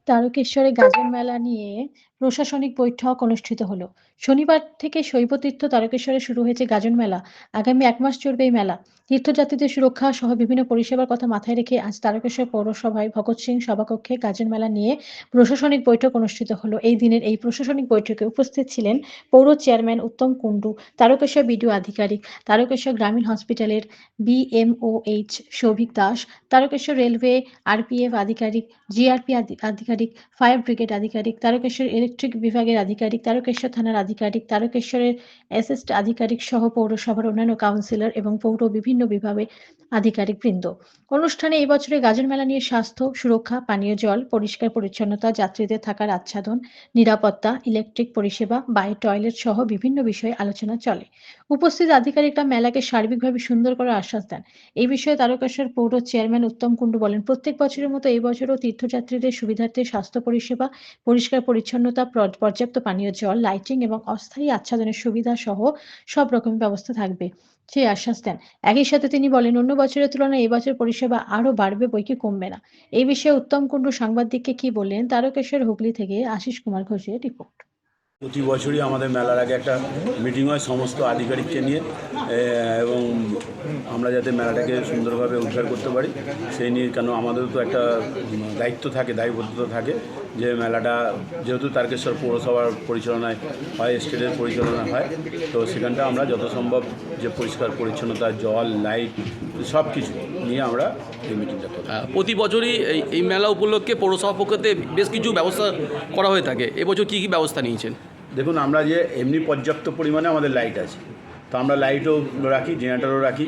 তারকেশ্বরে গাজন মেলা নিয়ে প্রশাসনিক বৈঠক অনুষ্ঠিত হলো। শনিবার থেকে শৈবতীর্থ তারকেশ্বরে শুরু হয়েছে গাজন মেলা। আগামী ১ মাস চলবে এই মেলা। তীর্থযাত্রীদের সুরক্ষা সহ বিভিন্ন পরিষেবার কথা মাথায় রেখে আজ তারকেশ্বর পৌরসভায় ভগৎ সিং সভাকক্ষে গাজন মেলা নিয়ে প্রশাসনিক বৈঠক অনুষ্ঠিত হলো। এই দিনের এই প্রশাসনিক বৈঠকে উপস্থিত ছিলেন পৌর চেয়ারম্যান উত্তম কুণ্ডু, তারকেশ্বর বিডিও আধিকারিক, তারকেশ্বর গ্রামীণ হসপিটালের BMOH Souvik Das, Tarakeswar railway RPF আধিকারিক, জিআরপি আধিকারিক, ফায়ার ব্রিগেড আধিকারিক, তারকেশ্বর ইলেকট্রিক বিভাগের আধিকারিক, তারকেশ্বর থানার আধিকারিক, তারকেশ্বরের এসএসটি আধিকারিক সহ পৌরসভার অন্যান্য কাউন্সিলর এবং পৌর বিভিন্ন বিভাগের আধিকারিকবৃন্দ। অনুষ্ঠানে এই বছরের গাজন মেলা নিয়ে স্বাস্থ্য, সুরক্ষা, পানীয় জল, পরিষ্কার পরিচ্ছন্নতা, যাত্রীদের থাকার আচ্ছাদন, নিরাপত্তা, ইলেকট্রিক পরিষেবা, বায়ো টয়লেট সহ বিভিন্ন বিষয়ে আলোচনা চলে। উপস্থিত আধিকারিকরা মেলাকে সার্বিকভাবে সুন্দর করার আশ্বাস দেন। এই বিষয়ে তারকেশ্বর পৌর চেয়ারম্যান উত্তম কুণ্ডু বলেন, প্রত্যেক বছরের মতো এই বছরও তীর্থযাত্রীদের সুবিধার্থে স্বাস্থ্য পরিষেবা, পরিষ্কার পরিচ্ছন্নতা, পর্যাপ্ত পানীয় জল, লাইটিং এবং অস্থায়ী আচ্ছাদনের সুবিধা সহ সব রকমের ব্যবস্থা থাকবে সেই আশ্বাস দেন। একই সাথে তিনি বলেন, অন্য বছরের তুলনায় এবছর পরিষেবা আরও বাড়বে, বৈকি কমবে না। এই বিষয়ে উত্তম কুণ্ডু সাংবাদিককে কি বললেন, তারকেশ্বর হুগলি থেকে আশিস কুমার ঘোষের রিপোর্ট। প্রতি বছরই আমাদের মেলার আগে একটা মিটিং হয় সমস্ত আধিকারিককে নিয়ে, এবং আমরা যাতে মেলাটাকে সুন্দরভাবে উদ্ধার করতে পারি সেই নিয়ে, কেন আমাদেরও তো একটা দায়িত্ব থাকে, দায়বদ্ধতা থাকে যে মেলাটা যেহেতু তারকেশ্বর পৌরসভার পরিচালনায় হয়, স্টেটের পরিচালনা হয়, তো সেখানটা আমরা যত সম্ভব যে পরিষ্কার পরিচ্ছন্নতা, জল, লাইট সব কিছু নিয়ে আমরা এই মিটিংটা করি। প্রতি বছরই এই মেলা উপলক্ষে পৌরসভা পক্ষতে বেশ কিছু ব্যবস্থা করা হয়ে থাকে। এবছর কী কী ব্যবস্থা নিয়েছেন? দেখুন, আমরা যে এমনি পর্যাপ্ত পরিমাণে আমাদের লাইট আছে, তো আমরা লাইটও রাখি, জেনারেটরও রাখি,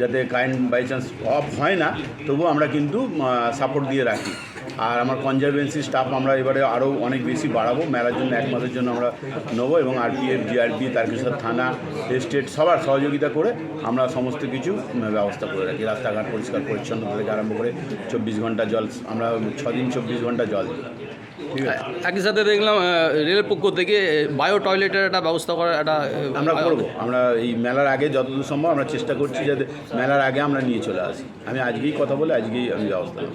যাতে কারেন্ট বাই চান্স অফ হয় না, তবুও আমরা কিন্তু সাপোর্ট দিয়ে রাখি। আর আমার কনজারভেন্সি স্টাফ আমরা এবারে আরও অনেক বেশি বাড়াবো, মেলার জন্য 1 মাসের জন্য আমরা নেবো, এবং আরপিএফ, জিআরপি, তারকেশ্বর থানা, স্টেট সবার সহযোগিতা করে আমরা সমস্ত কিছু ব্যবস্থা করে রাখি। রাস্তাঘাট পরিষ্কার পরিচ্ছন্ন থেকে আরম্ভ করে 24 ঘন্টা জল, আমরা 6 দিন 24 ঘন্টা জল দিই। একই সাথে দেখলাম রেলের পক্ষ থেকে বায়ো টয়লেটের একটা ব্যবস্থা করার একটা আমরা করবো। আমরা এই মেলার আগে যতদূর সম্ভব আমরা চেষ্টা করছি যাতে মেলার আগে আমরা নিয়ে চলে আসি। আমি আজকেই কথা বলে আজকেই আমি ব্যবস্থা নেব।